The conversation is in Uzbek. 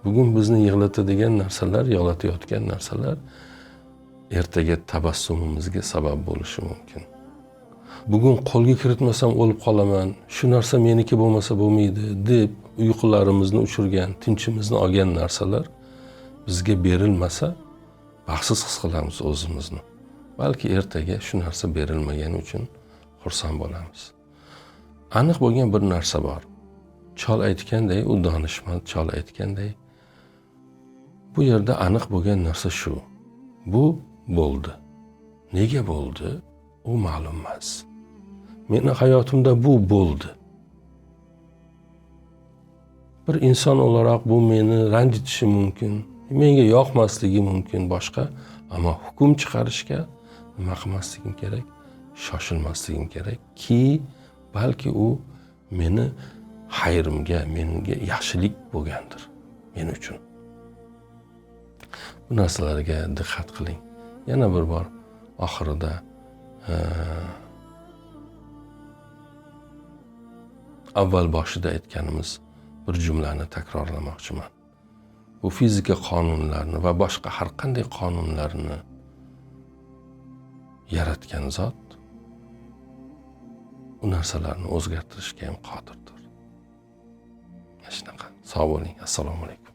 Bugun bizni yig'latadigan narsalar, yig'latayotgan narsalar ertaga tabassumimizga sabab bo'lishi mumkin. Bugun qo'lga kiritmasam o'lib qolaman, shu narsa meniki bo'lmasa bo'lmaydi deb uyqularimizni uchirgan, tinchimizni olgan narsalar bizga berilmasa baxtsiz his qilamiz o'zimizni. Balki ertaga shu narsa berilmagani uchun xursand bo'lamiz. Aniq bo'lgan bir narsa bor. Chol aytganday, u donishmand chol aytganday, bu yerda aniq bo'lgan narsa shu. Bu bo'ldi. Nega bo'ldi? U ma'lum emas. Meni hayotimda bu bo'ldi. Bir inson olarak bu meni ranjitishi mumkin, menga yoqmasligi mumkin boshqa, ammo hukm chiqarishga nima qilmasligim kerak? Shoshilmasligim kerak ki, balki u meni xayrimga, menga yaxshilik bo'lgandir men uchun. Bu narsalarga diqqat qiling. Yana bir bor oxirida avval boshida aytganimiz bir jumlani takrorlamoqchiman. Bu fizika qonunlarini va boshqa har qanday qonunlarni yaratgan zot bu narsalarni o'zgartirishga ham qodirdir. Mana shunaqa. Sog' bo'ling. Assalomu alaykum.